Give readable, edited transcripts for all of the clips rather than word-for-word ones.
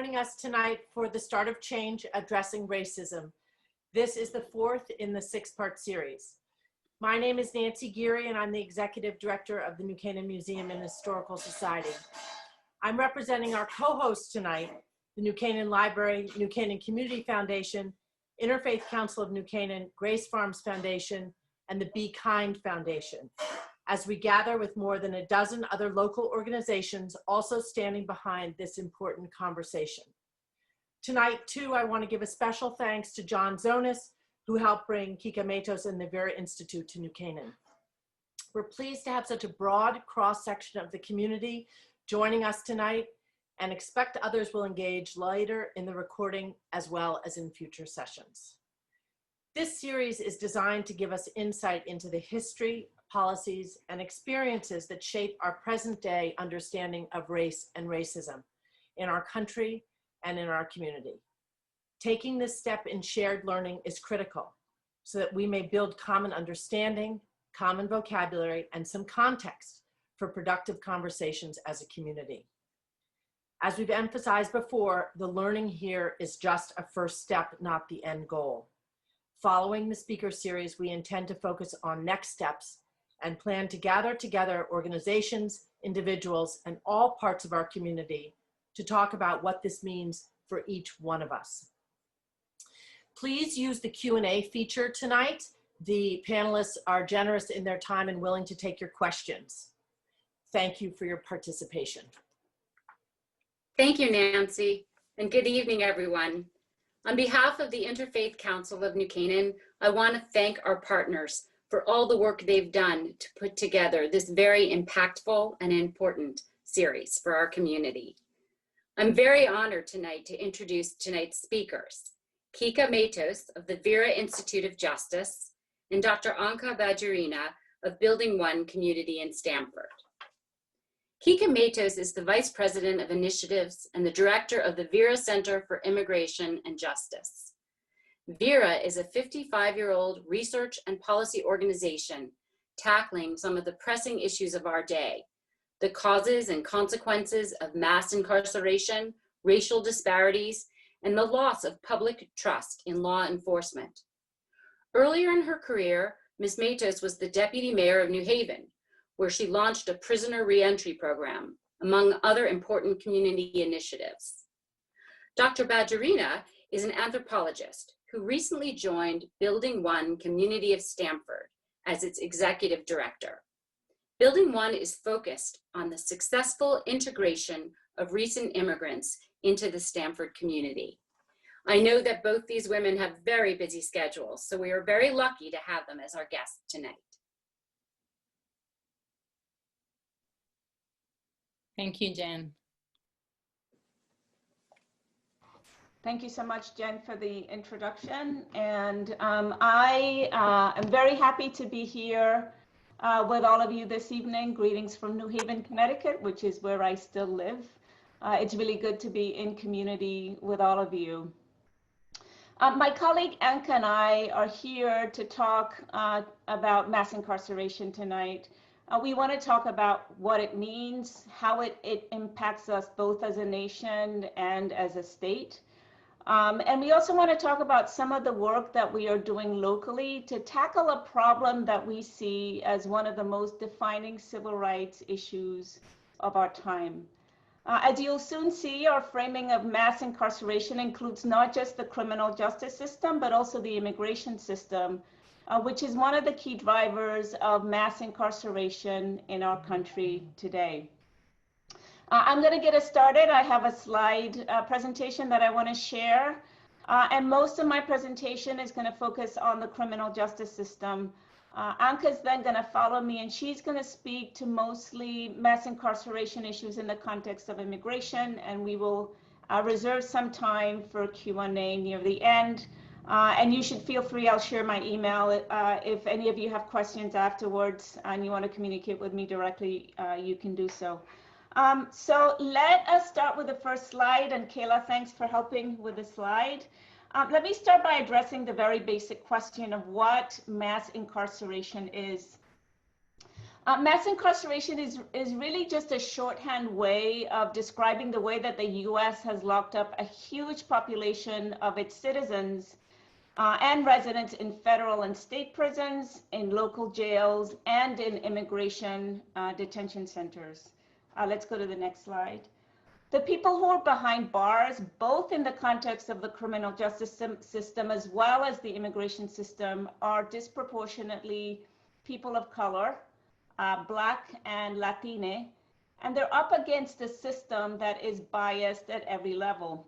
joining us tonight for the Start of Change, Addressing Racism. This is the fourth in the 6-part series. My name is Nancy Geary, and I'm the Executive Director of the New Canaan Museum and Historical Society. I'm representing our co-hosts tonight, the New Canaan Library, New Canaan Community Foundation, Interfaith Council of New Canaan, Grace Farms Foundation, and the Be Kind Foundation, as we gather with more than a dozen other local organizations also standing behind this important conversation. Tonight, too, I want to give a special thanks to John Zonis, who helped bring Kica, Matos, and the Vera Institute to New Canaan. We're pleased to have such a broad cross-section of the community joining us tonight, and expect others will engage later in the recording as well as in future sessions. This series is designed to give us insight into the history, policies, and experiences that shape our present day understanding of race and racism in our country and in our community. Taking this step in shared learning is critical so that we may build common understanding, common vocabulary, and some context for productive conversations as a community. As we've emphasized before, the learning here is just a first step, not the end goal. Following the speaker series, we intend to focus on next steps and plan to gather together organizations, individuals, and all parts of our community to talk about what this means for each one of us. Please use the Q&A feature tonight. The panelists are generous in their time and willing to take your questions. Thank you for your participation. Thank you, Nancy, and good evening, everyone. On behalf of the Interfaith Council of New Canaan, I want to thank our partners for all the work they've done to put together this very impactful and important series for our community. I'm very honored tonight to introduce tonight's speakers, Kica Matos of the Vera Institute of Justice and Dr. Anka Badurina of Building 1 Community in Stamford. Kica Matos is the Vice President of Initiatives and the Director of the Vera Center for Immigration and Justice. Vera is a 55-year-old research and policy organization tackling some of the pressing issues of our day, the causes and consequences of mass incarceration, racial disparities, and the loss of public trust in law enforcement. Earlier in her career, Ms. Matos was the Deputy Mayor of New Haven, where she launched a prisoner reentry program, among other important community initiatives. Dr. Badurina is an anthropologist who recently joined Building 1 Community of Stamford as its executive director. Building 1 is focused on the successful integration of recent immigrants into the Stamford community. I know that both these women have very busy schedules, so we are very lucky to have them as our guests tonight. Thank you, Jen. Thank you so much, Jen, for the introduction. And I am very happy to be here with all of you this evening. Greetings from New Haven, Connecticut, which is where I still live. It's really good to be in community with all of you. My colleague Anka and I are here to talk about mass incarceration tonight. We want to talk about what it means, how it impacts us both as a nation and as a state. And we also want to talk about some of the work that we are doing locally to tackle a problem that we see as one of the most defining civil rights issues of our time. As you'll soon see, our framing of mass incarceration includes not just the criminal justice system, but also the immigration system, which is one of the key drivers of mass incarceration in our country today. I'm going to get us started. I have a slide presentation that I want to share, and most of my presentation is going to focus on the criminal justice system. Anka is then going to follow me, and she's going to speak to mostly mass incarceration issues in the context of immigration, and we will reserve some time for Q&A near the end. And you should feel free, I'll share my email. If any of you have questions afterwards and you want to communicate with me directly, you can do so. So let us start with the first slide, and Kayla, thanks for helping with the slide. Let me start by addressing the very basic question of what mass incarceration is. Mass incarceration is really just a shorthand way of describing the way that the US has locked up a huge population of its citizens and residents in federal and state prisons, in local jails, and in immigration detention centers. Let's go to the next slide. The people who are behind bars, both in the context of the criminal justice system as well as the immigration system, are disproportionately people of color, Black and Latine, and they're up against a system that is biased at every level.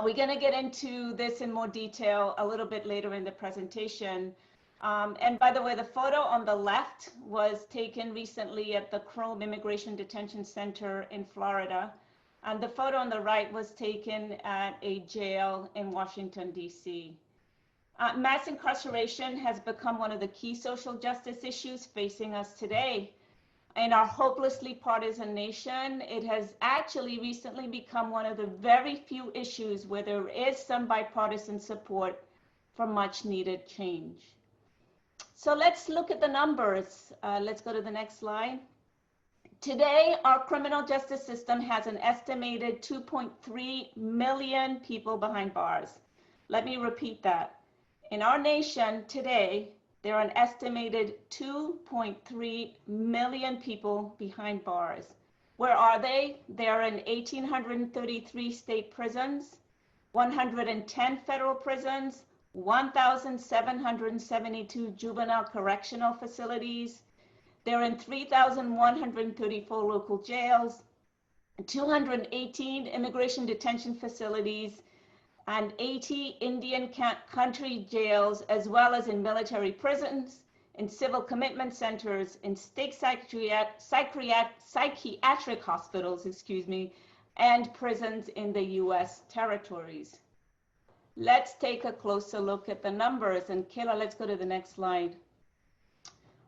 We're going to get into this in more detail a little bit later in the presentation. And by the way, the photo on the left was taken recently at the Chrome Immigration Detention Center in Florida. And the photo on the right was taken at a jail in Washington, D.C. Mass incarceration has become one of the key social justice issues facing us today. In our hopelessly partisan nation, it has actually recently become one of the very few issues where there is some bipartisan support for much needed change. So let's look at the numbers. Let's go to the next slide. Today, our criminal justice system has an estimated 2.3 million people behind bars. Let me repeat that. In our nation today, there are an estimated 2.3 million people behind bars. Where are they? They are in 1,833 state prisons, 110 federal prisons, 1,772 juvenile correctional facilities. They're in 3,134 local jails, 218 immigration detention facilities, and 80 Indian country jails, as well as in military prisons, in civil commitment centers, in state psychiatric hospitals, and prisons in the US territories. Let's take a closer look at the numbers. And Kayla, let's go to the next slide.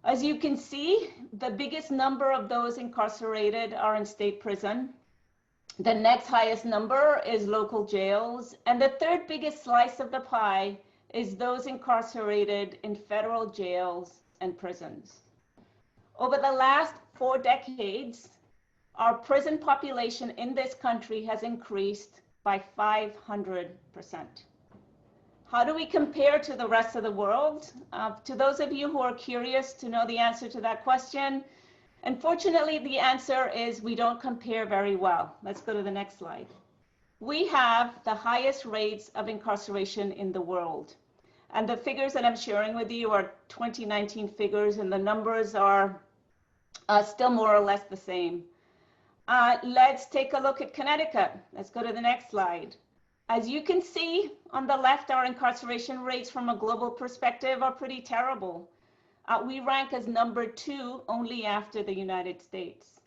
As you can see, the biggest number of those incarcerated are in state prison. The next highest number is local jails. And the third biggest slice of the pie is those incarcerated in federal jails and prisons. Over the last 4 decades, our prison population in this country has increased by 500%. How do we compare to the rest of the world? To those of you who are curious to know the answer to that question, unfortunately, the answer is we don't compare very well. Let's go to the next slide. We have the highest rates of incarceration in the world. And the figures that I'm sharing with you are 2019 figures, and the numbers are still more or less the same. Let's take a look at Connecticut. Let's go to the next slide. As you can see on the left, our incarceration rates from a global perspective are pretty terrible. We rank as number 2 only after the United States.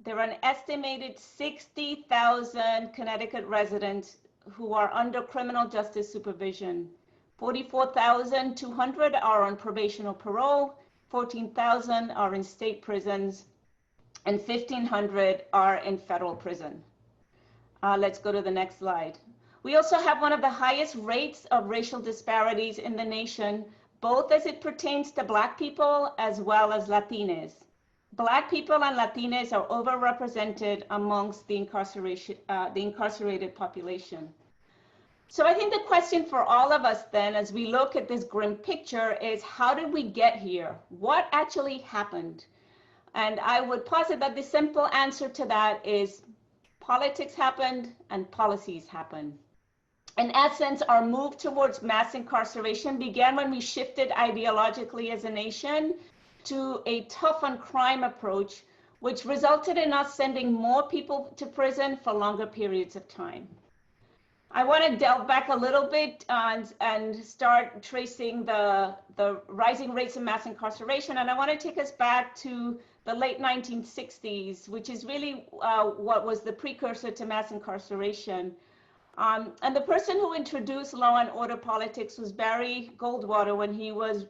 There are an estimated 60,000 Connecticut residents who are under criminal justice supervision. 44,200 are on probation or parole, 14,000 are in state prisons, and 1,500 are in federal prison. Let's go to the next slide. We also have one of the highest rates of racial disparities in the nation, both as it pertains to Black people as well as Latinos. Black people and Latinos are overrepresented amongst the incarcerated population. So I think the question for all of us then, as we look at this grim picture, is how did we get here? What actually happened? And I would posit that the simple answer to that is politics happened and policies happened. In essence, our move towards mass incarceration began when we shifted ideologically as a nation to a tough on crime approach, which resulted in us sending more people to prison for longer periods of time. I want to delve back a little bit and start tracing the rising rates of mass incarceration. And I want to take us back to the late 1960s, which is really what was the precursor to mass incarceration. And the person who introduced law and order politics was Barry Goldwater when he was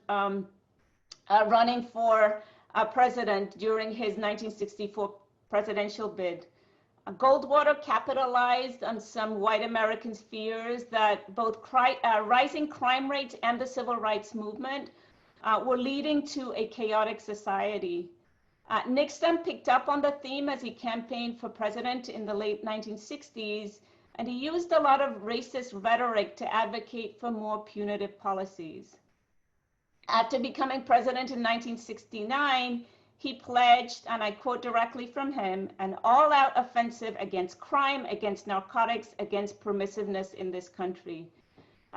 running for president during his 1964 presidential bid. Goldwater capitalized on some white Americans' fears that both rising crime rates and the civil rights movement were leading to a chaotic society. Nixon picked up on the theme as he campaigned for president in the late 1960s, and he used a lot of racist rhetoric to advocate for more punitive policies. After becoming president in 1969, he pledged, and I quote directly from him, an all-out offensive against crime, against narcotics, against permissiveness in this country.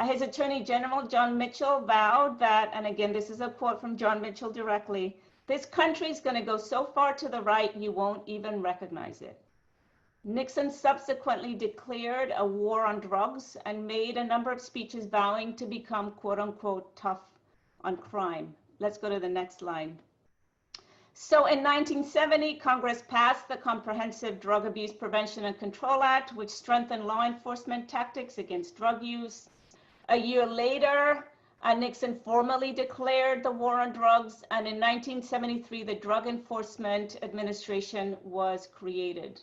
His Attorney General, John Mitchell, vowed that, and again, this is a quote from John Mitchell directly, this country is going to go so far to the right, you won't even recognize it. Nixon subsequently declared a war on drugs and made a number of speeches vowing to become, quote unquote, tough on crime. Let's go to the next slide. So in 1970, Congress passed the Comprehensive Drug Abuse Prevention and Control Act, which strengthened law enforcement tactics against drug use. A year later, Nixon formally declared the war on drugs, and in 1973, the Drug Enforcement Administration was created.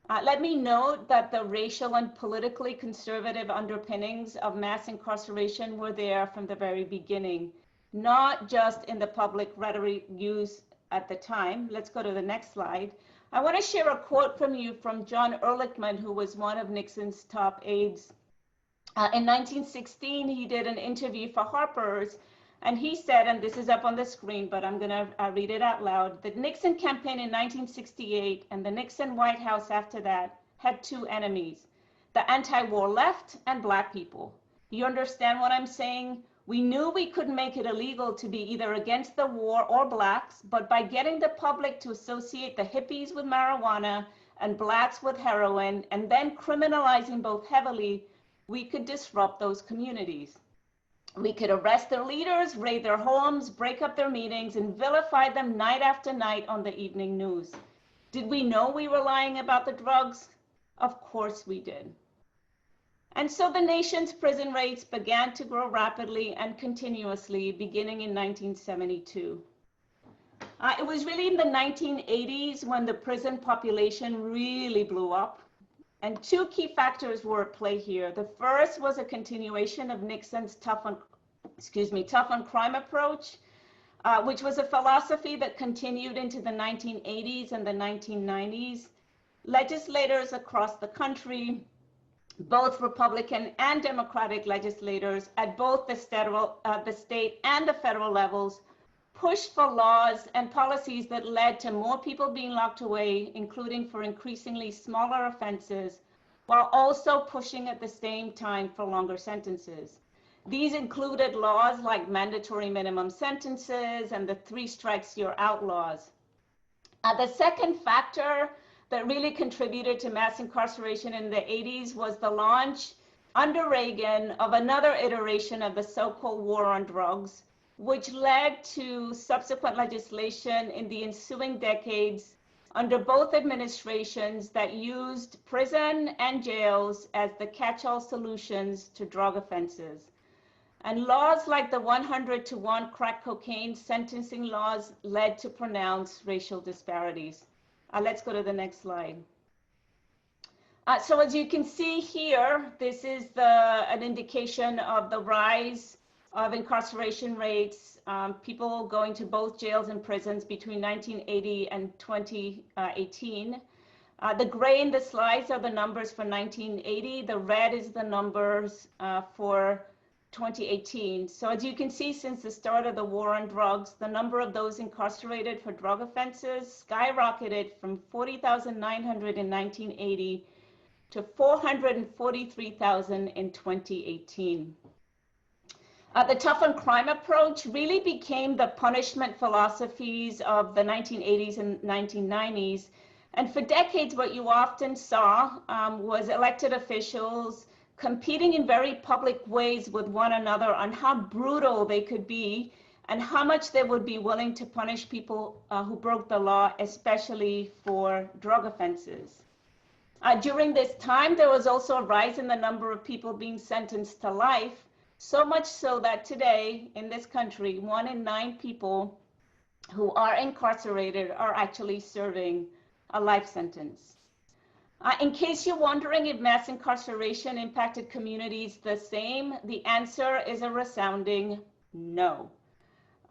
Let me note that the racial and politically conservative underpinnings of mass incarceration were there from the very beginning, not just in the public rhetoric used at the time. Let's go to the next slide. I want to share a quote from you from John Ehrlichman, who was one of Nixon's top aides. In 1916, he did an interview for Harper's, and he said, and this is up on the screen, but I'm going to read it out loud, the Nixon campaign in 1968 and the Nixon White House after that had two enemies, the anti-war left and Black people. You understand what I'm saying? We knew we couldn't make it illegal to be either against the war or Blacks, but by getting the public to associate the hippies with marijuana and Blacks with heroin, and then criminalizing both heavily, we could disrupt those communities. We could arrest their leaders, raid their homes, break up their meetings, and vilify them night after night on the evening news. Did we know we were lying about the drugs? Of course we did. And so the nation's prison rates began to grow rapidly and continuously, beginning in 1972. It was really in the 1980s when the prison population really blew up. And two key factors were at play here. The first was a continuation of Nixon's tough on crime approach, which was a philosophy that continued into the 1980s and the 1990s. Legislators across the country, both Republican and Democratic legislators at both the state and the federal levels, pushed for laws and policies that led to more people being locked away, including for increasingly smaller offenses, while also pushing at the same time for longer sentences. These included laws like mandatory minimum sentences and the 3 strikes you're out laws. The second factor that really contributed to mass incarceration in the 80s was the launch under Reagan of another iteration of the so-called war on drugs, which led to subsequent legislation in the ensuing decades under both administrations that used prison and jails as the catch-all solutions to drug offenses. And laws like the 100-to-1 crack cocaine sentencing laws led to pronounced racial disparities. Let's go to the next slide. So as you can see here, this is an indication of the rise of incarceration rates, people going to both jails and prisons between 1980 and 2018. The gray in the slides are the numbers for 1980. The red is the numbers for 2018. So as you can see, since the start of the war on drugs, the number of those incarcerated for drug offenses skyrocketed from 40,900 in 1980 to 443,000 in 2018. The tough on crime approach really became the punishment philosophies of the 1980s and 1990s. And for decades, what you often saw was elected officials competing in very public ways with one another on how brutal they could be and how much they would be willing to punish people who broke the law, especially for drug offenses. During this time, there was also a rise in the number of people being sentenced to life, so much so that today in this country, 1 in 9 people who are incarcerated are actually serving a life sentence. In case you're wondering if mass incarceration impacted communities the same, the answer is a resounding no.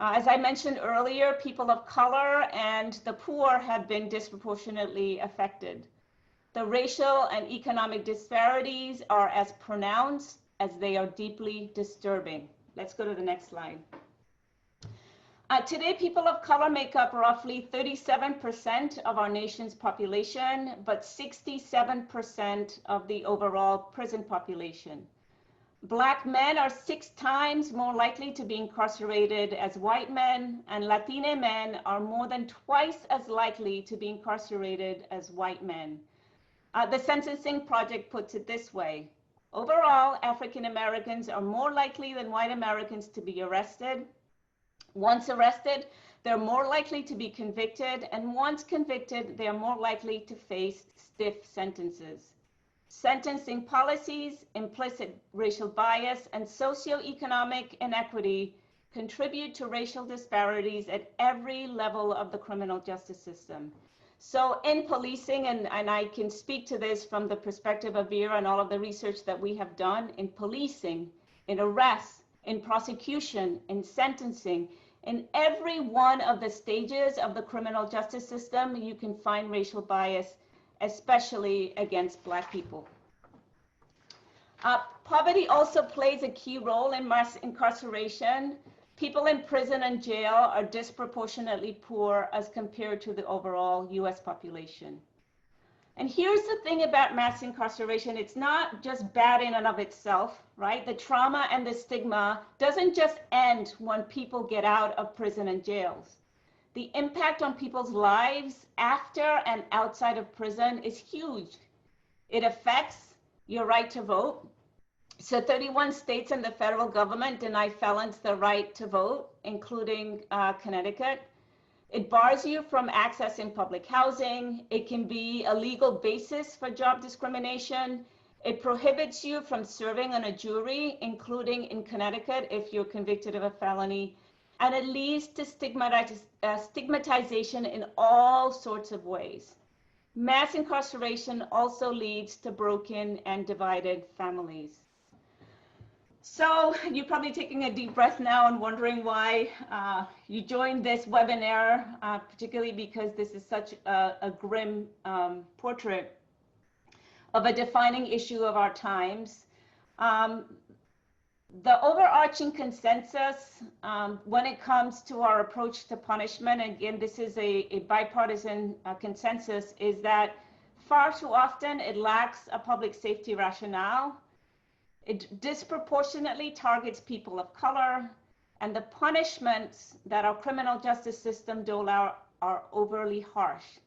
As I mentioned earlier, people of color and the poor have been disproportionately affected. The racial and economic disparities are as pronounced as they are deeply disturbing. Let's go to the next slide. Today, people of color make up roughly 37% of our nation's population, but 67% of the overall prison population. Black men are 6 times more likely to be incarcerated as white men, and Latino men are more than twice as likely to be incarcerated as white men. The Sentencing Project puts it this way. Overall, African Americans are more likely than white Americans to be arrested. Once arrested, they're more likely to be convicted, and once convicted, they are more likely to face stiff sentences. Sentencing policies, implicit racial bias, and socioeconomic inequity contribute to racial disparities at every level of the criminal justice system. So in policing, and I can speak to this from the perspective of Vera and all of the research that we have done in policing, in arrests, in prosecution, in sentencing, in every one of the stages of the criminal justice system, you can find racial bias, especially against Black people. Poverty also plays a key role in mass incarceration. People in prison and jail are disproportionately poor as compared to the overall US population. And here's the thing about mass incarceration. It's not just bad in and of itself, right? The trauma and the stigma doesn't just end when people get out of prison and jails. The impact on people's lives after and outside of prison is huge. It affects your right to vote. So 31 states and the federal government deny felons the right to vote, including Connecticut. It bars you from accessing public housing. It can be a legal basis for job discrimination. It prohibits you from serving on a jury, including in Connecticut, if you're convicted of a felony. And it leads to stigmatization in all sorts of ways. Mass incarceration also leads to broken and divided families. So you're probably taking a deep breath now and wondering why you joined this webinar, particularly because this is such a grim portrait of a defining issue of our times. The overarching consensus when it comes to our approach to punishment, and again, this is a bipartisan consensus, is that far too often it lacks a public safety rationale. It disproportionately targets people of color, and the punishments that our criminal justice system dole out are overly harsh.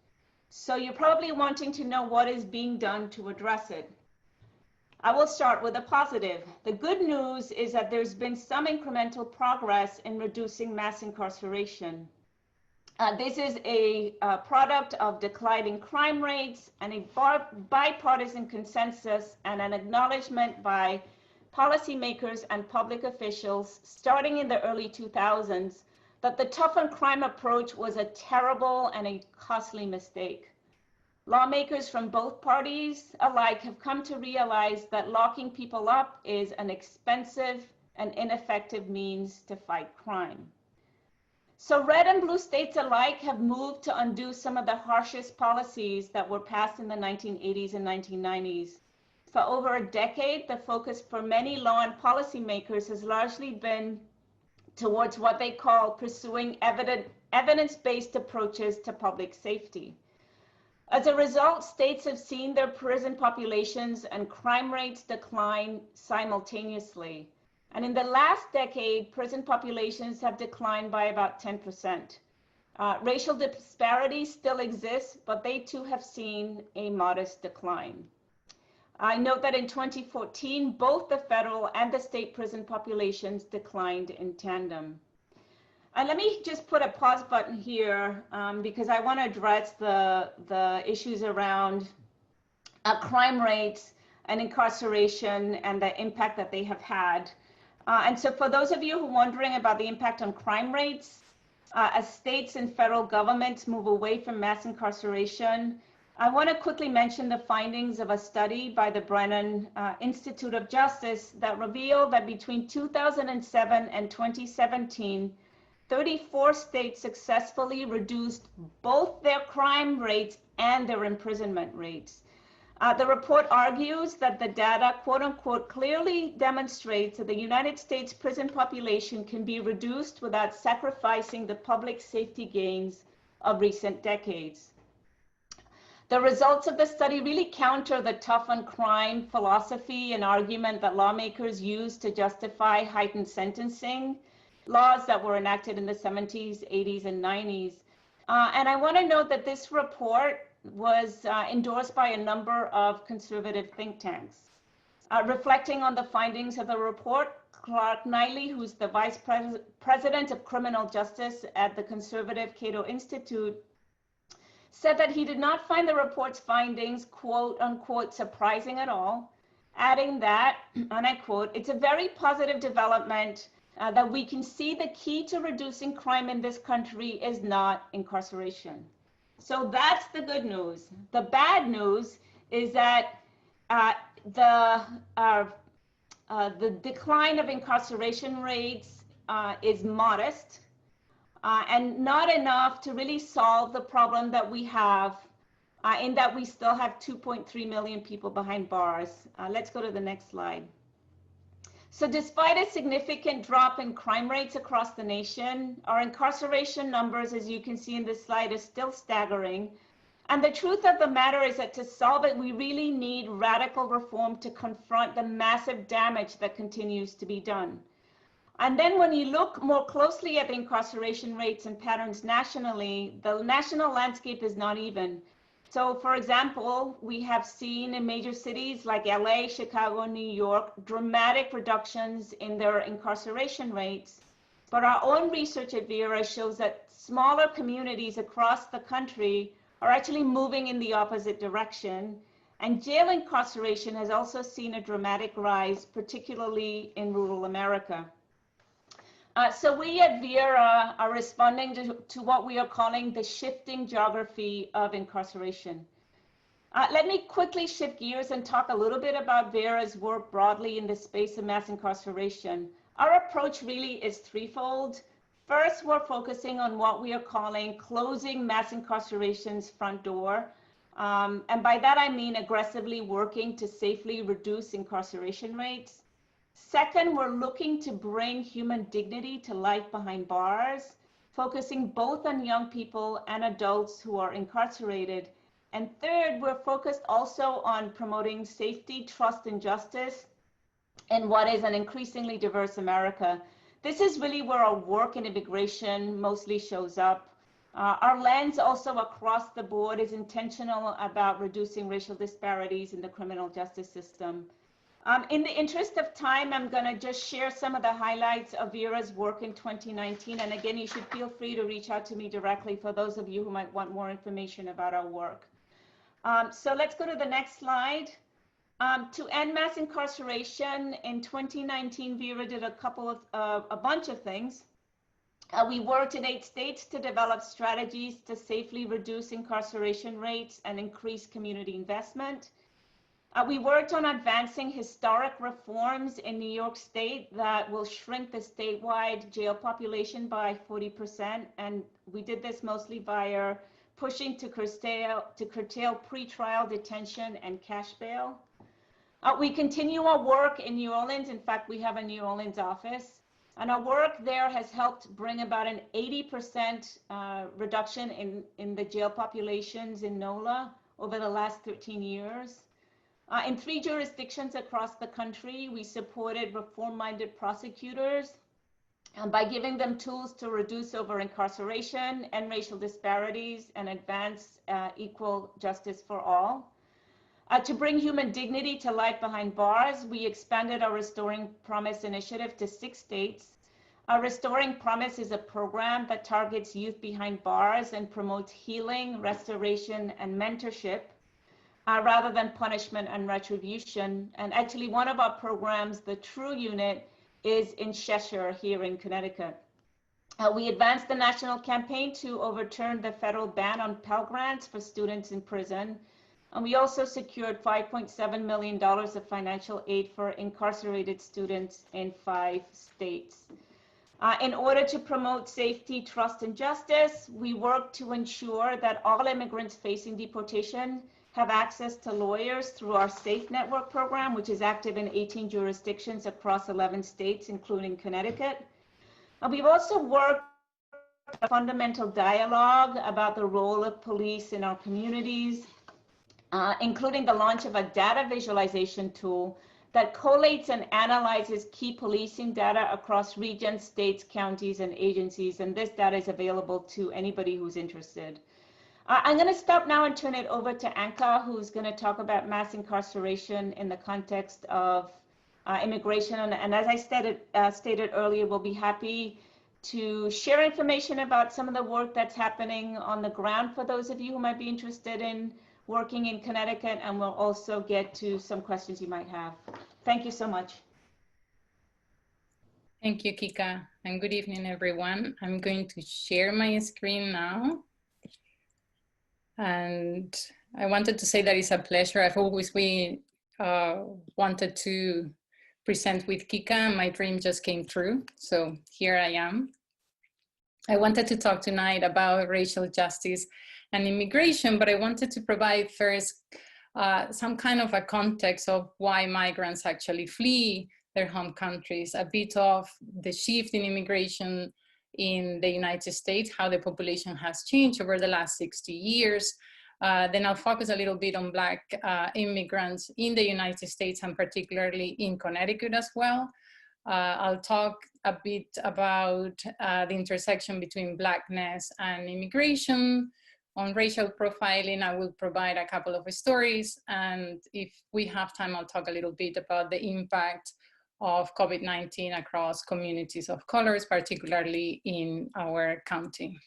So you're probably wanting to know what is being done to address it. I will start with a positive. The good news is that there's been some incremental progress in reducing mass incarceration. This is a product of declining crime rates and a bipartisan consensus and an acknowledgement by policymakers and public officials starting in the early 2000s that the tough on crime approach was a terrible and a costly mistake. Lawmakers from both parties alike have come to realize that locking people up is an expensive and ineffective means to fight crime. So red and blue states alike have moved to undo some of the harshest policies that were passed in the 1980s and 1990s. For over a decade, the focus for many law and policymakers has largely been towards what they call pursuing evidence-based approaches to public safety. As a result, states have seen their prison populations and crime rates decline simultaneously. And in the last decade, prison populations have declined by about 10%. Racial disparities still exist, but they too have seen a modest decline. I note that in 2014, both the federal and the state prison populations declined in tandem. And let me just put a pause button here because I want to address the issues around crime rates and incarceration and the impact that they have had. And so for those of you who are wondering about the impact on crime rates, as states and federal governments move away from mass incarceration, I want to quickly mention the findings of a study by the Brennan Institute of Justice that revealed that between 2007 and 2017, 34 states successfully reduced both their crime rates and their imprisonment rates. The report argues that the data, quote unquote, clearly demonstrates that the United States prison population can be reduced without sacrificing the public safety gains of recent decades. The results of the study really counter the tough on crime philosophy and argument that lawmakers use to justify heightened sentencing, laws that were enacted in the 70s, 80s, and 90s. And I want to note that this report was endorsed by a number of conservative think tanks. Reflecting on the findings of the report, Clark Knightley, who's the Vice President of Criminal Justice at the conservative Cato Institute, said that he did not find the report's findings, quote unquote, surprising at all, adding that, and I quote, "It's a very positive development that we can see the key to reducing crime in this country is not incarceration." So that's the good news. The bad news is that the decline of incarceration rates is modest and not enough to really solve the problem that we have in that we still have 2.3 million people behind bars. Let's go to the next slide. So despite a significant drop in crime rates across the nation, our incarceration numbers, as you can see in this slide, is still staggering. And the truth of the matter is that to solve it, we really need radical reform to confront the massive damage that continues to be done. And then when you look more closely at the incarceration rates and patterns nationally, the national landscape is not even. So for example, we have seen in major cities like LA, Chicago, New York, dramatic reductions in their incarceration rates. But our own research at Vera shows that smaller communities across the country are actually moving in the opposite direction. And jail incarceration has also seen a dramatic rise, particularly in rural America. So we at Vera are responding to what we are calling the shifting geography of incarceration. Let me quickly shift gears and talk a little bit about Vera's work broadly in the space of mass incarceration. Our approach really is threefold. First, we're focusing on what we are calling closing mass incarceration's front door. And by that, I mean aggressively working to safely reduce incarceration rates. Second, we're looking to bring human dignity to life behind bars, focusing both on young people and adults who are incarcerated. And third, we're focused also on promoting safety, trust, and justice in what is an increasingly diverse America. This is really where our work in immigration mostly shows up. Our lens also across the board is intentional about reducing racial disparities in the criminal justice system. In the interest of time, I'm going to just share some of the highlights of Vera's work in 2019. And again, you should feel free to reach out to me directly for those of you who might want more information about our work. So let's go to the next slide. To end mass incarceration in 2019, Vera did a bunch of things. We worked in 8 states to develop strategies to safely reduce incarceration rates and increase community investment. We worked on advancing historic reforms in New York State that will shrink the statewide jail population by 40%. And we did this mostly via pushing to curtail pretrial detention and cash bail. We continue our work in New Orleans. In fact, we have a New Orleans office. And our work there has helped bring about an 80% reduction in the jail populations in NOLA over the last 13 years. In 3 jurisdictions across the country, we supported reform-minded prosecutors by giving them tools to reduce over-incarceration and racial disparities and advance equal justice for all. To bring human dignity to life behind bars, we expanded our Restoring Promise initiative to 6 states. Restoring Promise is a program that targets youth behind bars and promotes healing, restoration, and mentorship. Rather than punishment and retribution. And actually one of our programs, the True Unit, is in Cheshire here in Connecticut. We advanced the national campaign to overturn the federal ban on Pell Grants for students in prison. And we also secured $5.7 million of financial aid for incarcerated students in 5 states. In order to promote safety, trust, and justice, we work to ensure that all immigrants facing deportation have access to lawyers through our SAFE Network program, which is active in 18 jurisdictions across 11 states, including Connecticut. And we've also worked a fundamental dialogue about the role of police in our communities, including the launch of a data visualization tool that collates and analyzes key policing data across regions, states, counties, and agencies. And this data is available to anybody who's interested. I'm going to stop now and turn it over to Anka, who's going to talk about mass incarceration in the context of immigration. And as I stated earlier, we'll be happy to share information about some of the work that's happening on the ground for those of you who might be interested in working in Connecticut, and we'll also get to some questions you might have. Thank you so much. Thank you, Kica, and good evening, everyone. I'm going to share my screen now. And I wanted to say that it's a pleasure. I've always been wanted to present with Kica, and my dream just came true. So here I am. I wanted to talk tonight about racial justice and immigration, but I wanted to provide first some kind of a context of why migrants actually flee their home countries, a bit of the shift in immigration in the United States, how the population has changed over the last 60 years. Then I'll focus a little bit on Black immigrants in the United States and particularly in Connecticut as well. I'll talk a bit about the intersection between Blackness and immigration. On racial profiling, I will provide a couple of stories. And if we have time, I'll talk a little bit about the impact of COVID-19 across communities of colors, particularly in our county.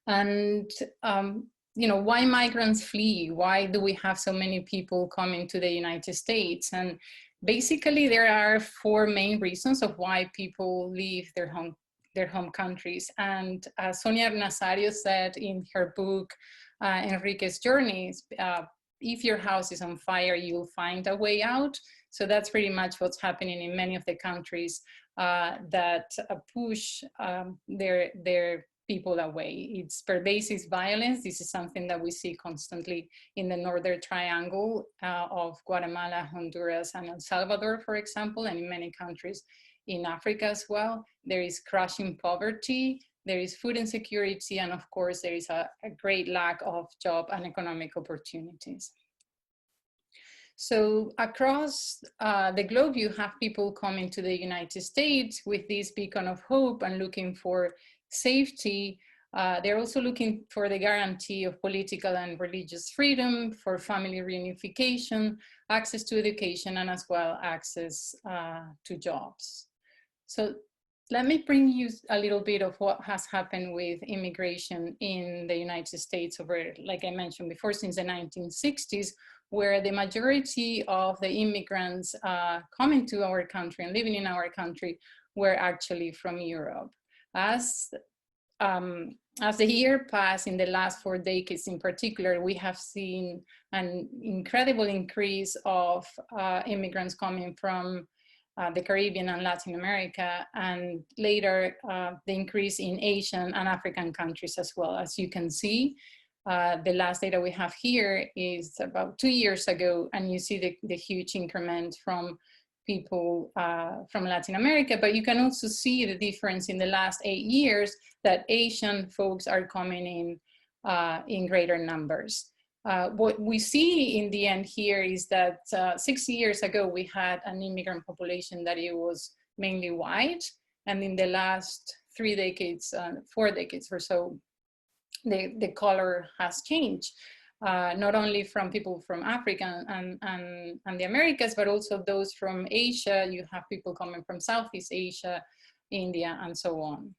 And you know, why migrants flee? Why do we have so many people coming to the United States? And basically, there are four main reasons of why people leave their home countries. And as Sonia Nazario said in her book, Enrique's Journeys, if your house is on fire, you'll find a way out. So that's pretty much what's happening in many of the countries that push their people away. It's pervasive violence. This is something that we see constantly in the Northern Triangle of Guatemala, Honduras, and El Salvador, for example, and in many countries in Africa as well. There is crushing poverty, there is food insecurity, and of course, there is a great lack of job and economic opportunities. So across the globe, you have people coming to the United States with this beacon of hope and looking for safety. They're also looking for the guarantee of political and religious freedom, for family reunification, access to education, and as well access to jobs. So let me bring you a little bit of what has happened with immigration in the United States over, like I mentioned before, since the 1960s, where the majority of the immigrants coming to our country and living in our country were actually from Europe. As the year passed, in the last 4 decades in particular, we have seen an incredible increase of immigrants coming from the Caribbean and Latin America, and later the increase in Asian and African countries as well. As you can see, the last data we have here is about 2 years ago, and you see the huge increment from people from Latin America, but you can also see the difference in the last 8 years that Asian folks are coming in greater numbers. What we see in the end here is that 60 years ago, we had an immigrant population that it was mainly white. And in the last 3 decades, 4 decades or so, the color has changed. Not only from people from Africa and the Americas, but also those from Asia. You have people coming from Southeast Asia, India, and so on.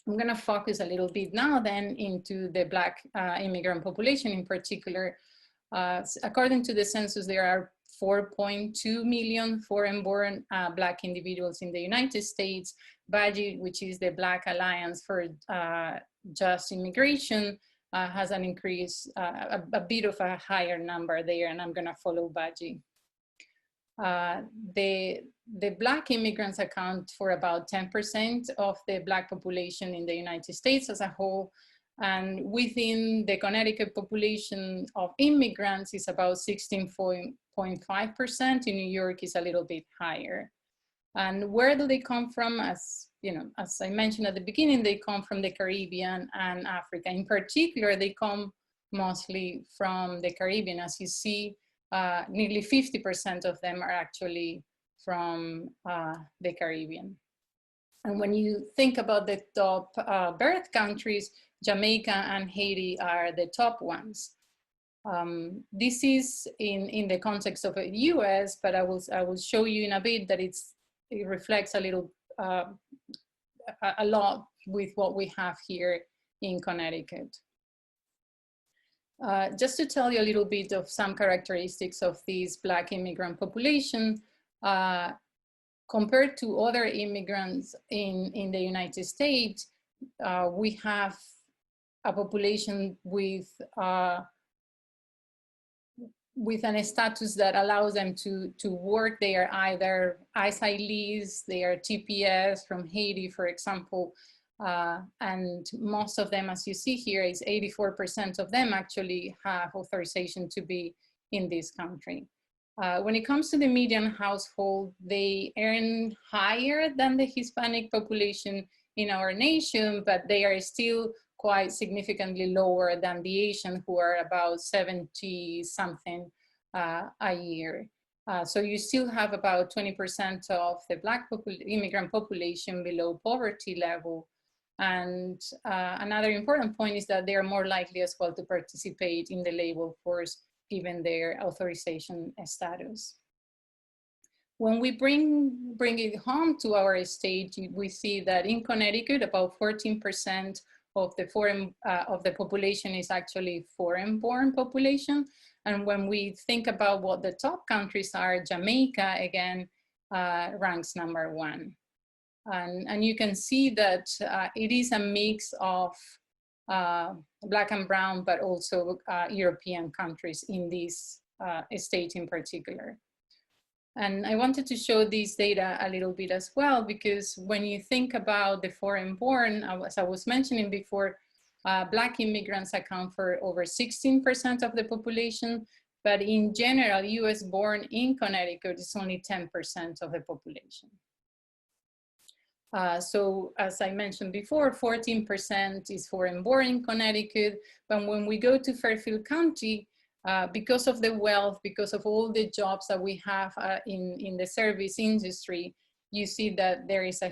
I'm going to focus a little bit now then into the Black immigrant population in particular. According to the census, there are 4.2 million foreign-born Black individuals in the United States. BAJI, which is the Black Alliance for Just Immigration, has an increase, a bit of a higher number there, and I'm going to follow BAJI. The Black immigrants account for about 10% of the Black population in the United States as a whole. And within the Connecticut population of immigrants is about 16.5%. In New York is a little bit higher. And where do they come from? As you know, as I mentioned at the beginning, they come from the Caribbean and Africa. In particular, they come mostly from the Caribbean. As you see, nearly 50% of them are actually from the Caribbean. And when you think about the top birth countries, Jamaica and Haiti are the top ones. This is in the context of the US, but I will show you in a bit that it reflects a little, a lot with what we have here in Connecticut. Just to tell you a little bit of some characteristics of this Black immigrant population, compared to other immigrants in the United States, we have a population with an status that allows them to work. They are either asylees, they are TPS from Haiti, for example, and most of them, as you see here, is 84% of them actually have authorization to be in this country. When it comes to the median household, they earn higher than the Hispanic population in our nation, but they are still quite significantly lower than the Asian, who are about 70 something a year. So you still have about 20% of the Black immigrant population below poverty level. And another important point is that they are more likely as well to participate in the labor force given their authorization status. When we bring it home to our state, we see that in Connecticut, about 14% of the population is actually foreign-born population. And when we think about what the top countries are, Jamaica, again, ranks #1. And you can see that it is a mix of Black and brown, but also European countries in this state in particular. And I wanted to show this data a little bit as well, because when you think about the foreign-born, as I was mentioning before, Black immigrants account for over 16% of the population, but in general, US-born in Connecticut is only 10% of the population. So as I mentioned before, 14% is foreign-born in Connecticut, but when we go to Fairfield County, because of the wealth, because of all the jobs that we have in the service industry, you see that there is a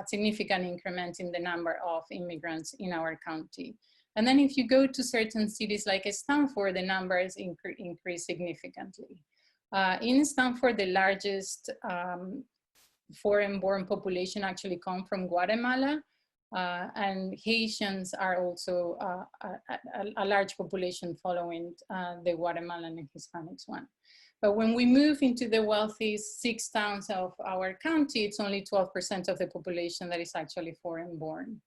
significant increment in the number of immigrants in our county. And then if you go to certain cities like Stanford, the numbers increase significantly. In Stanford, the largest foreign-born population actually come from Guatemala, and Haitians are also a large population following the Guatemalan and Hispanics one. But when we move into the wealthy 6 towns of our county, it's only 12% of the population that is actually foreign-born.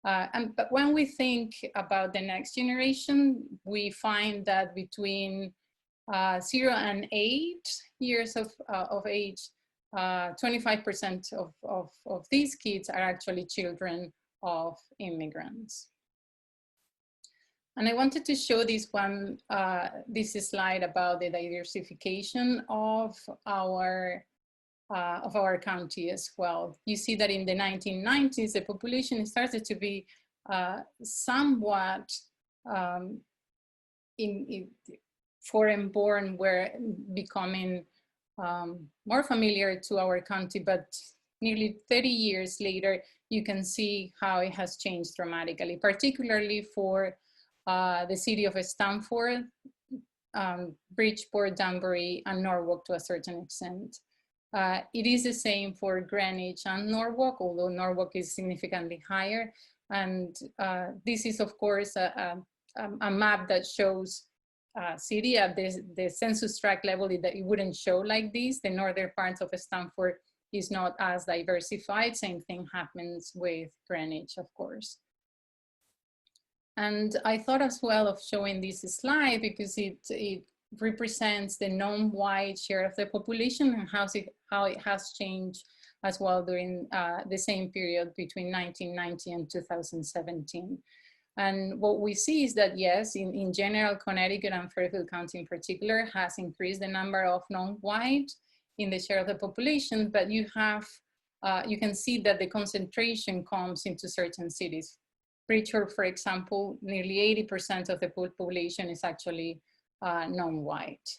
But when we think about the next generation, we find that between 0 and 8 years of age, 25% of these kids are actually children of immigrants. And I wanted to show this slide about the diversification of our county as well. You see that in the 1990s, the population started to be somewhat foreign-born, were becoming more familiar to our county, but nearly 30 years later, you can see how it has changed dramatically, particularly for the city of Stanford, Bridgeport, Danbury, and Norwalk to a certain extent. It is the same for Greenwich and Norwalk, although Norwalk is significantly higher. And this is, of course, a map that shows city at the census tract level that it wouldn't show like this. The northern parts of Stanford is not as diversified. Same thing happens with Greenwich, of course. And I thought as well of showing this slide because it represents the non-white share of the population and how it has changed as well during the same period between 1990 and 2017. And what we see is that, yes, in general, Connecticut and Fairfield County in particular has increased the number of non-white in the share of the population, but you can see that the concentration comes into certain cities. Bridgeport, for example, nearly 80% of the population is actually non-white.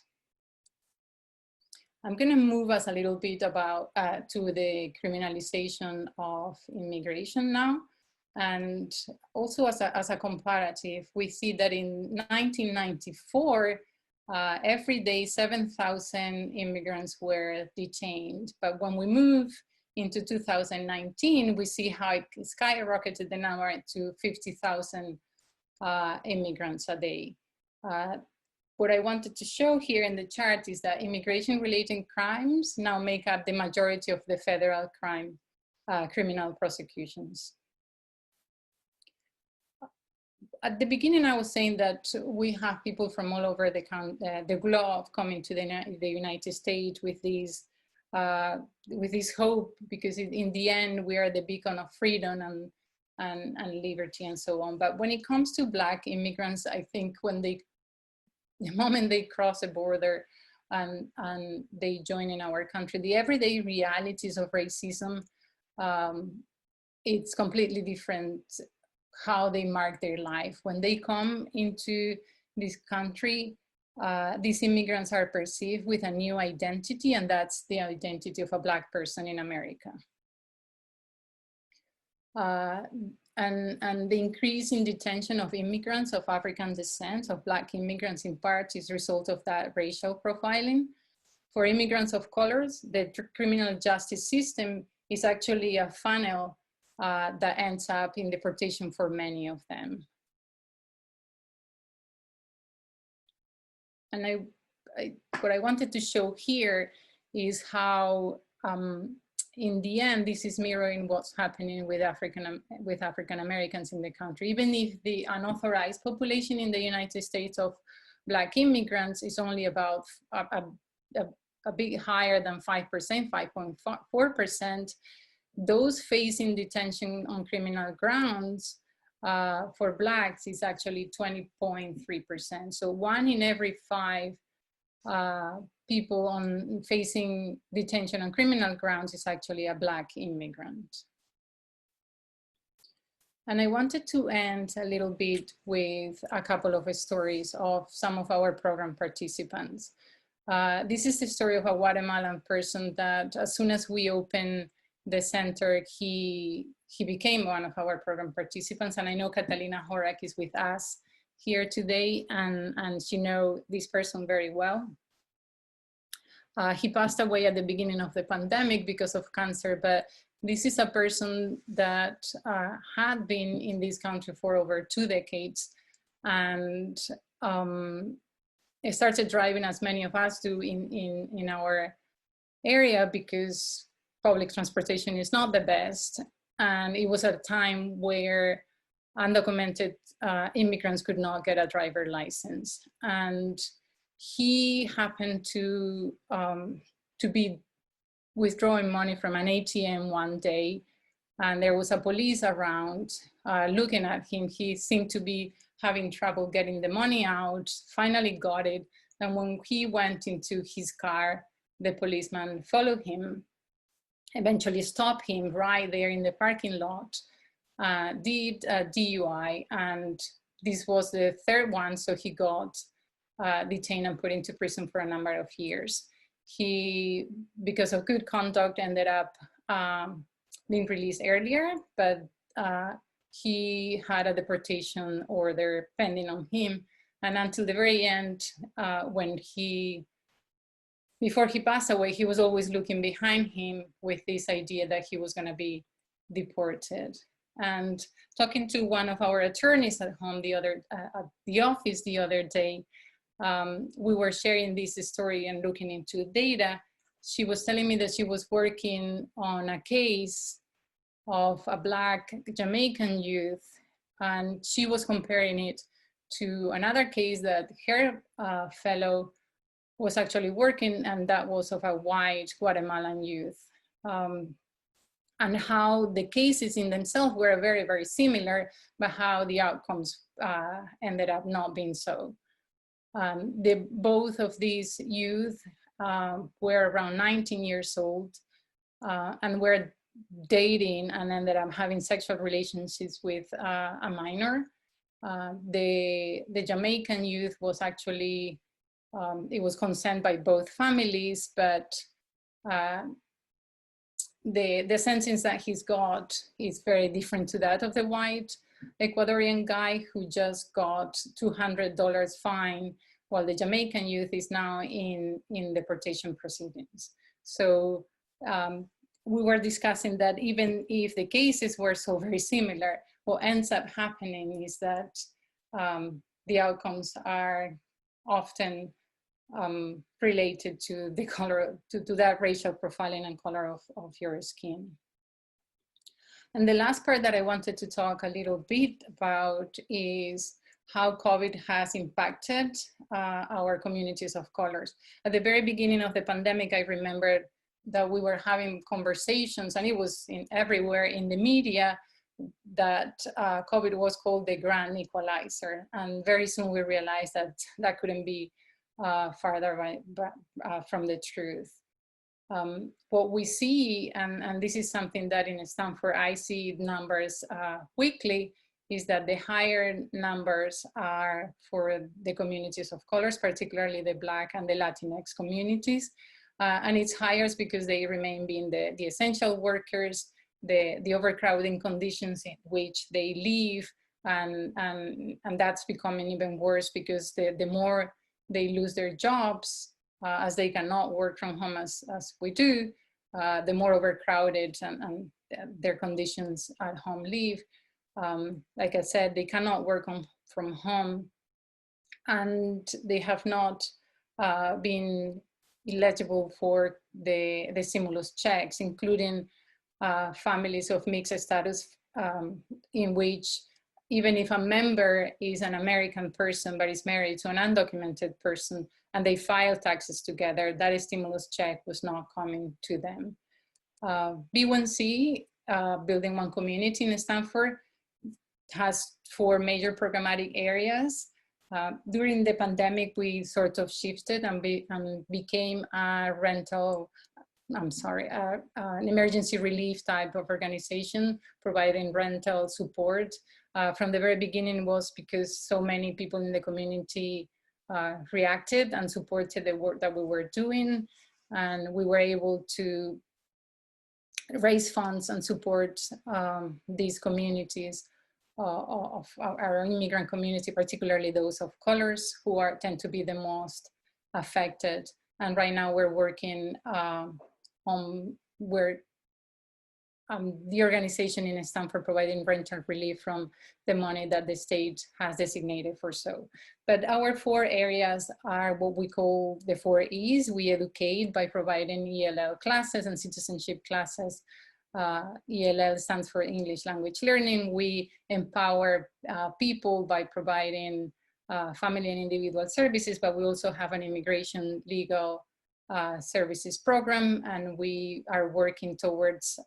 I'm going to move us a little bit about to the criminalization of immigration now. And also as a comparative, we see that in 1994, every day 7,000 immigrants were detained. But when we move into 2019, we see how it skyrocketed the number to 50,000 immigrants a day. What I wanted to show here in the chart is that immigration-related crimes now make up the majority of the federal criminal prosecutions. At the beginning, I was saying that we have people from all over the globe coming to the United States with this hope, because in the end, we are the beacon of freedom and liberty and so on. But when it comes to Black immigrants, I think the moment they cross a border and they join in our country, the everyday realities of racism, it's completely different how they mark their life. When they come into this country, these immigrants are perceived with a new identity, and that's the identity of a Black person in America. And the increase in detention of immigrants of African descent, of Black immigrants in part, is a result of that racial profiling. For immigrants of colors, the criminal justice system is actually a funnel that ends up in deportation for many of them. And what I wanted to show here is how, in the end, this is mirroring what's happening with African Americans in the country. Even if the unauthorized population in the United States of Black immigrants is only about a bit higher than 5%, 5.4%, those facing detention on criminal grounds for Blacks is actually 20.3%. So 1 in every 5 people facing detention on criminal grounds is actually a Black immigrant. And I wanted to end a little bit with a couple of stories of some of our program participants. This is the story of a Guatemalan person that, as soon as we opened the center, he became one of our program participants. And I know Catalina Horak is with us here today, and she knows this person very well. He passed away at the beginning of the pandemic because of cancer, but this is a person that had been in this country for over 2 decades, and started driving, as many of us do in our area, because public transportation is not the best. And it was at a time where undocumented immigrants could not get a driver license. And he happened to be withdrawing money from an ATM one day, and there was a police around looking at him. He seemed to be having trouble getting the money out, finally got it. And when he went into his car, the policeman followed him, eventually stopped him right there in the parking lot, did a DUI, and this was the 3rd one, so he got detained and put into prison for a number of years. He, because of good conduct, ended up being released earlier, but he had a deportation order pending on him. And until the very end, before he passed away, he was always looking behind him with this idea that he was going to be deported. And talking to one of our attorneys at home at the office the other day, we were sharing this story and looking into data. She was telling me that she was working on a case of a Black Jamaican youth, and she was comparing it to another case that her fellow was actually working, and that was of a white Guatemalan youth. And how the cases in themselves were very, very similar, but how the outcomes ended up not being so. Both of these youth were around 19 years old and were dating and ended up having sexual relationships with a minor. The Jamaican youth was actually, it was consent by both families, but the sentence that he's got is very different to that of the white Ecuadorian guy who just got $200 fine, while the Jamaican youth is now in deportation proceedings. So we were discussing that even if the cases were so very similar, what ends up happening is that the outcomes are often related to the color, to that racial profiling and color of your skin. And the last part that I wanted to talk a little bit about is how COVID has impacted our communities of colors. At the very beginning of the pandemic, I remember that we were having conversations, and it was everywhere in the media, that COVID was called the grand equalizer. And very soon we realized that that couldn't be farther from the truth. What we see, and this is something that in Stanford I see numbers weekly, is that the higher numbers are for the communities of colors, particularly the Black and the Latinx communities. And it's higher because they remain being the essential workers, the overcrowding conditions in which they live, and that's becoming even worse because the more they lose their jobs, as they cannot work from home as we do, the more overcrowded and their conditions at home live. Like I said, they cannot work from home, and they have not been eligible for the stimulus checks, including families of mixed status, in which even if a member is an American person but is married to an undocumented person and they file taxes together, that stimulus check was not coming to them. B1C, Building One Community in Stanford, has 4 major programmatic areas. During the pandemic, we sort of shifted and became a an emergency relief type of organization, providing rental support. From the very beginning was because so many people in the community reacted and supported the work that we were doing, and we were able to raise funds and support these communities of our immigrant community, particularly those of colors, who tend to be the most affected. And right now we're working the organization in Stanford providing rental relief from the money that the state has designated for so. But our 4 areas are what we call the 4 E's. We educate by providing ELL classes and citizenship classes. ELL stands for English Language Learning. We empower people by providing family and individual services, but we also have an immigration legal services program, and we are working towards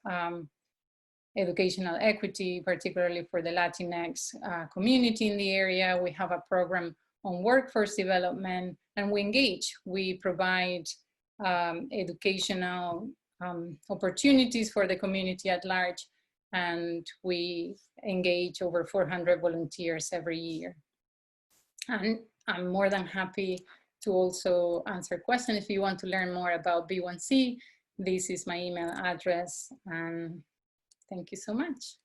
educational equity, particularly for the Latinx community in the area. We have a program on workforce development, and we engage. We provide educational opportunities for the community at large, and we engage over 400 volunteers every year. And I'm more than happy to also answer questions. If you want to learn more about B1C, this is my email address, and thank you so much.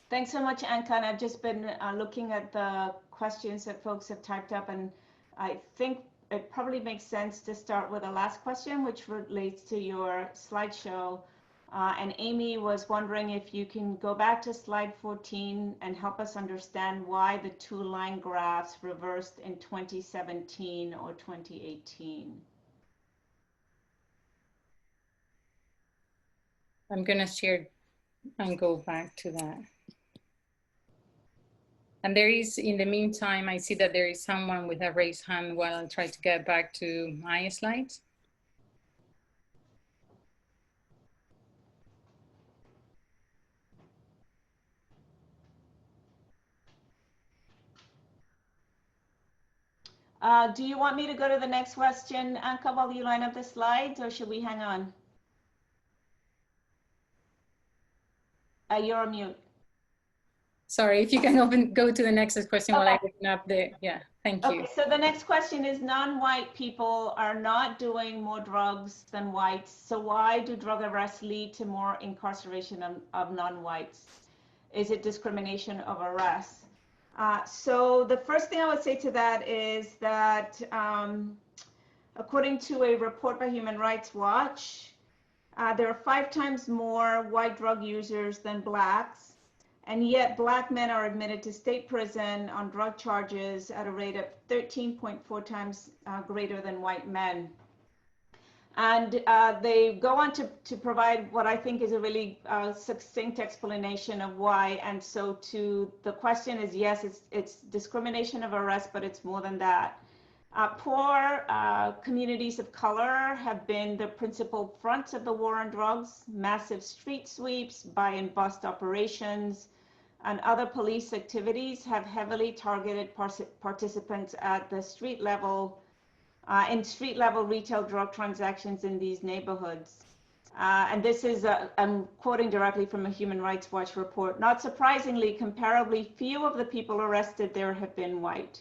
Thanks so much, Anka. And I've just been looking at the questions that folks have typed up, and I think it probably makes sense to start with the last question, which relates to your slideshow. And Amy was wondering if you can go back to slide 14 and help us understand why the 2 line graphs reversed in 2017 or 2018. I'm going to share and go back to that. And there is, in the meantime, I see that there is someone with a raised hand while I'll try to get back to my slides. Do you want me to go to the next question, Anka, while you line up the slides, or should we hang on? You're on mute. Sorry, if you can go to the next question while I open up the, yeah, thank you. Okay, so the next question is, non-white people are not doing more drugs than whites, so why do drug arrests lead to more incarceration of non-whites? Is it discrimination of arrest? So the first thing I would say to that is that according to a report by Human Rights Watch, there are 5 times more white drug users than blacks, and yet black men are admitted to state prison on drug charges at a rate of 13.4 times greater than white men. And they go on to provide what I think is a really succinct explanation of why. And so the question is, yes, it's discrimination of arrest, but it's more than that. Poor communities of color have been the principal front of the war on drugs. Massive street sweeps, buy and bust operations, and other police activities have heavily targeted participants at the street level, in street level retail drug transactions in these neighborhoods. And this is, I'm quoting directly from a Human Rights Watch report. Not surprisingly, comparably few of the people arrested there have been white.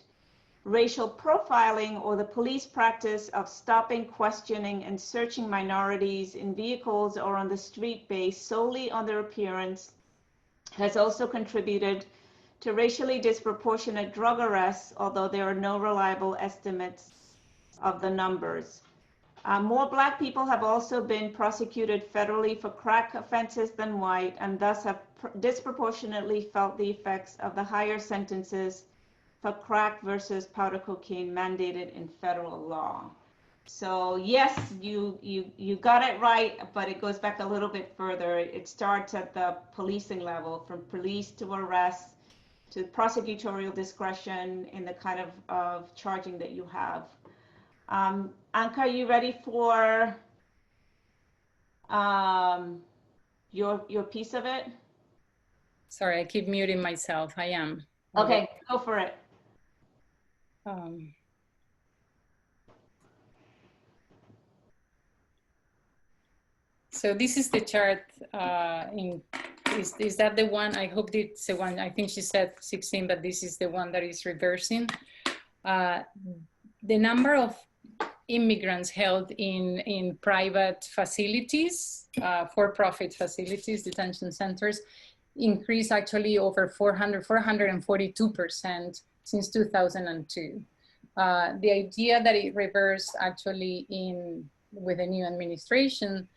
Racial profiling, or the police practice of stopping, questioning, and searching minorities in vehicles or on the street based solely on their appearance, has also contributed to racially disproportionate drug arrests, although there are no reliable estimates of the numbers. More black people have also been prosecuted federally for crack offenses than white, and thus have disproportionately felt the effects of the higher sentences for crack versus powder cocaine mandated in federal law. So yes, you got it right, but it goes back a little bit further. It starts at the policing level, from police to arrest to prosecutorial discretion in the kind of charging that you have. Anka, are you ready for your piece of it? Sorry, I keep muting myself. I am. Okay, go for it. So this is the chart. Is that the one? I hope it's the one. I think she said 16, but this is the one that is reversing. The number of immigrants held in private facilities, for-profit facilities, detention centers, increased actually over 442% since 2002. The idea that it reversed actually with the new administration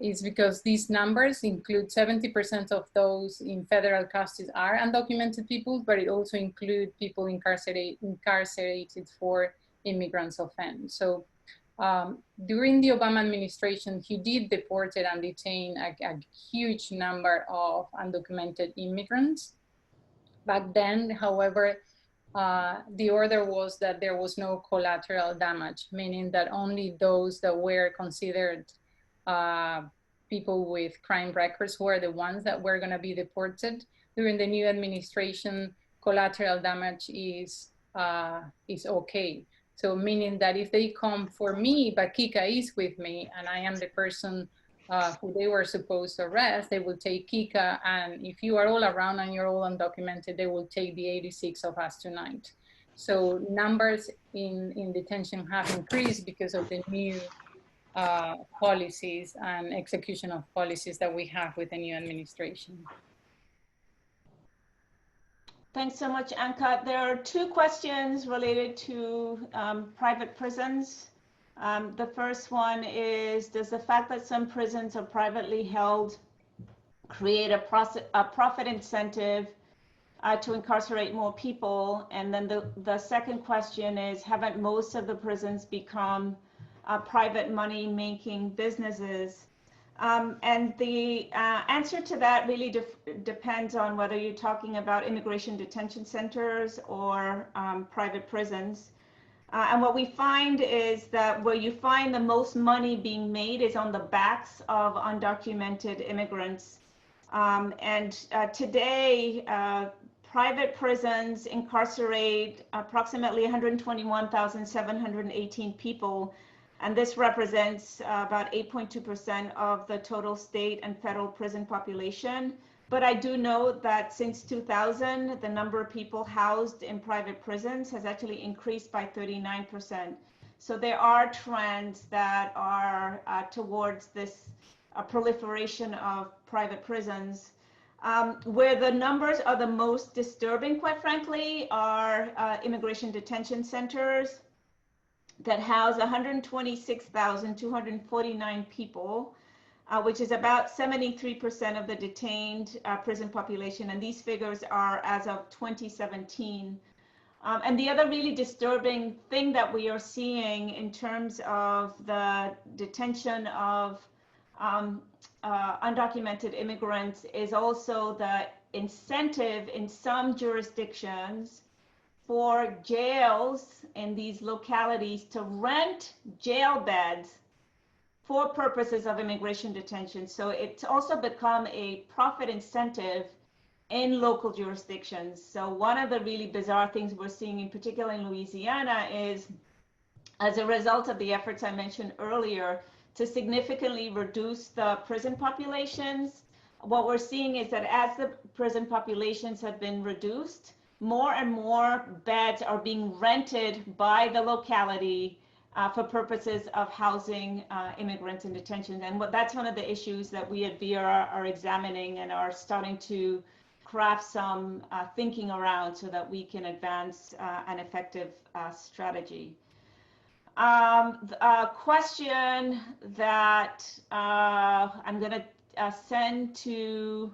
is because these numbers include 70% of those in federal custody are undocumented people, but it also includes people incarcerated for immigrants offense. So during the Obama administration, he did deport and detain a huge number of undocumented immigrants. Back then, however, the order was that there was no collateral damage, meaning that only those that were considered people with crime records were the ones that were going to be deported. During the new administration, collateral damage is okay. So meaning that if they come for me, but Kica is with me, and I am the person who they were supposed to arrest, they will take Kica, and if you are all around and you're all undocumented, they will take the 86 of us tonight. So numbers in detention have increased because of the new policies and execution of policies that we have with the new administration. Thanks so much, Anka. There are 2 questions related to private prisons. The first one is, does the fact that some prisons are privately held create a profit incentive to incarcerate more people? And then the second question is, haven't most of the prisons become private money-making businesses? And the answer to that really depends on whether you're talking about immigration detention centers or private prisons. And what we find is that where you find the most money being made is on the backs of undocumented immigrants. Today, private prisons incarcerate approximately 121,718 people, and this represents about 8.2% of the total state and federal prison population. But I do note that since 2000, the number of people housed in private prisons has actually increased by 39%. So there are trends that are towards this proliferation of private prisons. Where the numbers are the most disturbing, quite frankly, are immigration detention centers that house 126,249 people, which is about 73% of the detained prison population. And these figures are as of 2017. And the other really disturbing thing that we are seeing in terms of the detention of undocumented immigrants is also the incentive in some jurisdictions for jails in these localities to rent jail beds for purposes of immigration detention. So it's also become a profit incentive in local jurisdictions. So one of the really bizarre things we're seeing, in particular in Louisiana, is as a result of the efforts I mentioned earlier to significantly reduce the prison populations, what we're seeing is that as the prison populations have been reduced, more and more beds are being rented by the locality for purposes of housing immigrants in detention. And that's one of the issues that we at Vera are examining and are starting to craft some thinking around so that we can advance an effective strategy. A question that I'm going to send to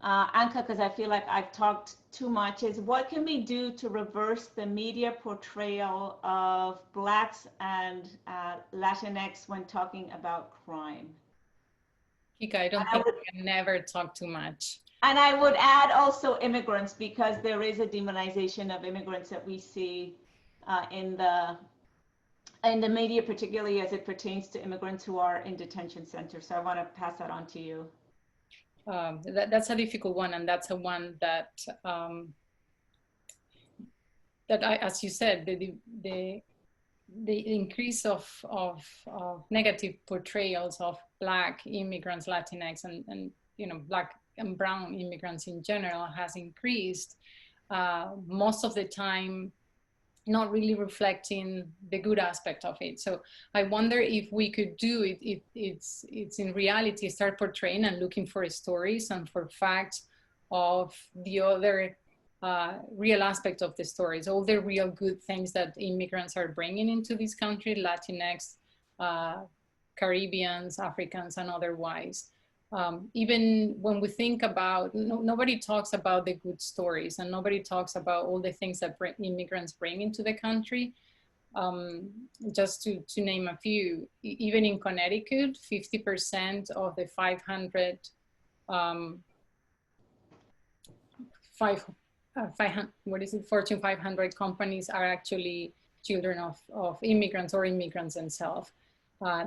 Anka, because I feel like I've talked too much, is what can we do to reverse the media portrayal of Blacks and Latinx when talking about crime? Kica, I don't think we can never talk too much. And I would add also immigrants, because there is a demonization of immigrants that we see in the media, particularly as it pertains to immigrants who are in detention centers. So I want to pass that on to you. That's a difficult one, and that's a one that as you said, the increase of negative portrayals of Black immigrants, Latinx, and Black and brown immigrants in general has increased. Most of the time, not really reflecting the good aspect of it. So I wonder if we could do it. It's in reality start portraying and looking for stories and for facts of the other real aspect of the stories, all the real good things that immigrants are bringing into this country, Latinx, Caribbeans, Africans, and otherwise. Even when we think about, nobody talks about the good stories, and nobody talks about all the things that immigrants bring into the country. Just to name a few, even in Connecticut, 50% of the 500 Fortune 500 companies are actually children of immigrants or immigrants themselves.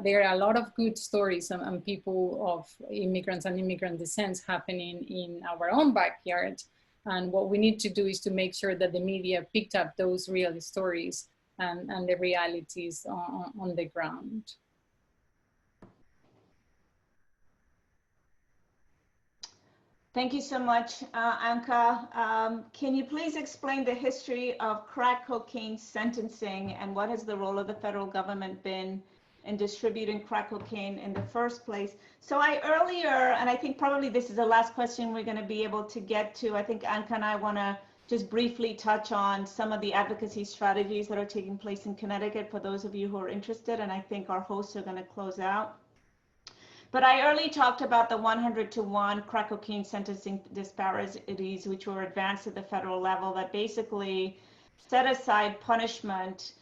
There are a lot of good stories and people of immigrants and immigrant descent happening in our own backyard. And what we need to do is to make sure that the media picked up those real stories and the realities on the ground. Thank you so much, Anka. Can you please explain the history of crack cocaine sentencing and what has the role of the federal government been in distributing crack cocaine in the first place? So earlier, and I think probably this is the last question we're going to be able to get to, I think Anka and I want to just briefly touch on some of the advocacy strategies that are taking place in Connecticut for those of you who are interested, and I think our hosts are going to close out. But I earlier talked about the 100-to-1 crack cocaine sentencing disparities, which were advanced at the federal level, that basically set aside punishment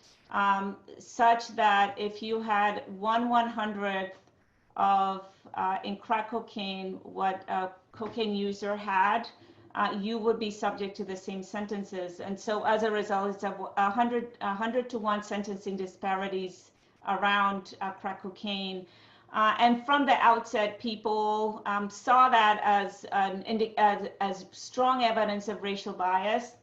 such that if you had 1/100th of in crack cocaine what a cocaine user had, you would be subject to the same sentences. And so as a result, it's 100 to 1 sentencing disparities around crack cocaine. And from the outset, people saw that as strong evidence of racial bias,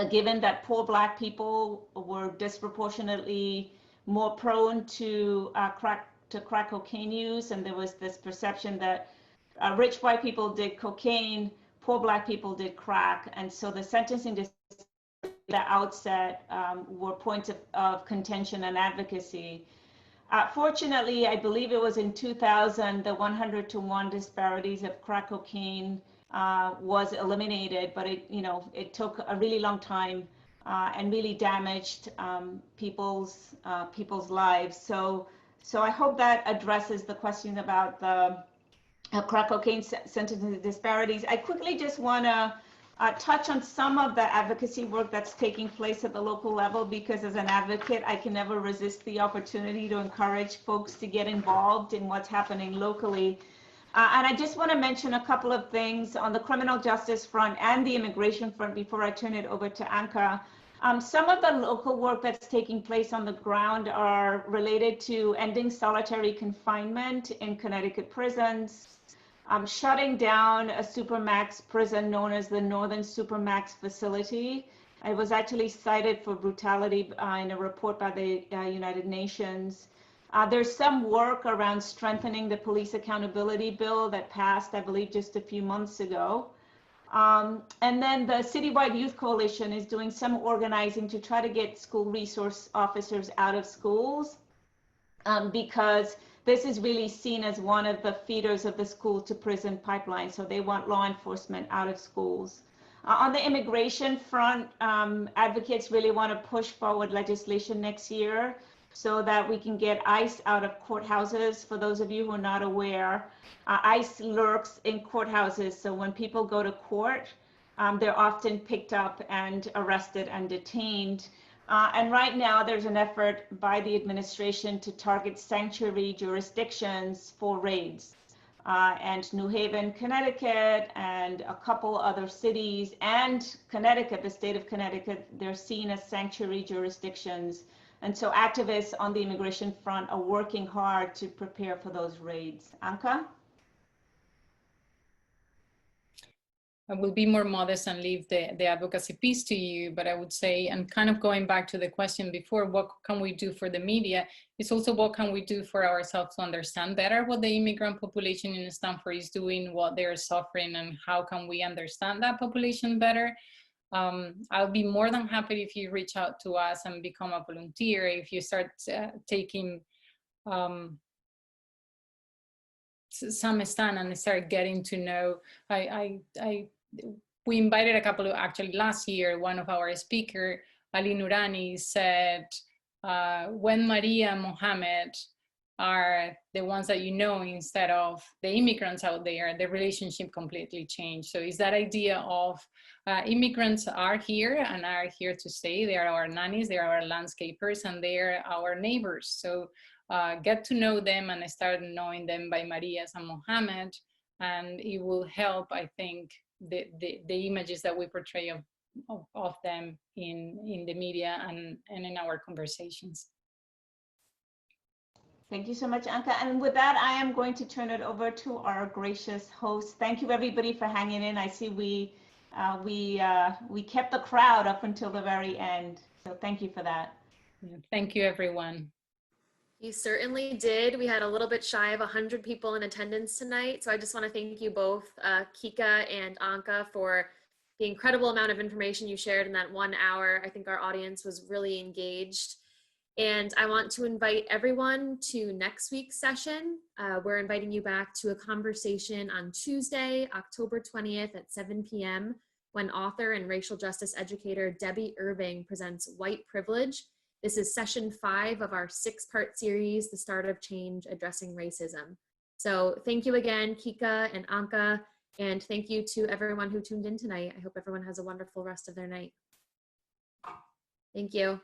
given that poor Black people were disproportionately more prone to crack cocaine use, and there was this perception that rich white people did cocaine, poor Black people did crack, and so the sentencing at the outset were points of contention and advocacy. Fortunately, I believe it was in 2000, the 100 to 1 disparities of crack cocaine was eliminated, but it took a really long time and really damaged people's lives. So I hope that addresses the question about the crack cocaine sentencing disparities. I quickly just want to touch on some of the advocacy work that's taking place at the local level, because as an advocate, I can never resist the opportunity to encourage folks to get involved in what's happening locally. And I just want to mention a couple of things on the criminal justice front and the immigration front before I turn it over to Anka. Some of the local work that's taking place on the ground are related to ending solitary confinement in Connecticut prisons, shutting down a supermax prison known as the Northern Supermax Facility. It was actually cited for brutality in a report by the United Nations. There's some work around strengthening the police accountability bill that passed, I believe, just a few months ago. And then the Citywide Youth Coalition is doing some organizing to try to get school resource officers out of schools, because this is really seen as one of the feeders of the school to prison pipeline. So they want law enforcement out of schools. On the immigration front, advocates really want to push forward legislation next year so that we can get ICE out of courthouses. For those of you who are not aware, ICE lurks in courthouses. So when people go to court, they're often picked up and arrested and detained. And right now there's an effort by the administration to target sanctuary jurisdictions for raids. And New Haven, Connecticut, and a couple other cities, and Connecticut, the state of Connecticut, they're seen as sanctuary jurisdictions. And so activists on the immigration front are working hard to prepare for those raids. Anka? I will be more modest and leave the advocacy piece to you, but I would say, and kind of going back to the question before, what can we do for the media? It's also what can we do for ourselves to understand better what the immigrant population in Stanford is doing, what they're suffering, and how can we understand that population better? I'll be more than happy if you reach out to us and become a volunteer, if you start taking some stand and start getting to know. We invited a couple of, actually last year, one of our speakers, Ali Noorani, said, when Maria and Mohammed are the ones that you know instead of the immigrants out there, the relationship completely changed. So it's that idea of immigrants are here and are here to stay. They are our nannies, they are our landscapers, and they are our neighbors. So get to know them and start knowing them by Maria's and Mohammed, and it will help, I think, the images that we portray of them in the media and in our conversations. Thank you so much, Anka. And with that, I am going to turn it over to our gracious host. Thank you, everybody, for hanging in. I see we kept the crowd up until the very end. So thank you for that. Thank you, everyone. You certainly did. We had a little bit shy of 100 people in attendance tonight. So I just want to thank you both, Kica and Anka, for the incredible amount of information you shared in that 1 hour. I think our audience was really engaged. And I want to invite everyone to next week's session. We're inviting you back to a conversation on Tuesday, October 20th at 7 p.m. when author and racial justice educator Debbie Irving presents White Privilege. This is session 5 of our 6-part series, The Start of Change, Addressing Racism. So thank you again, Kica and Anka, and thank you to everyone who tuned in tonight. I hope everyone has a wonderful rest of their night. Thank you.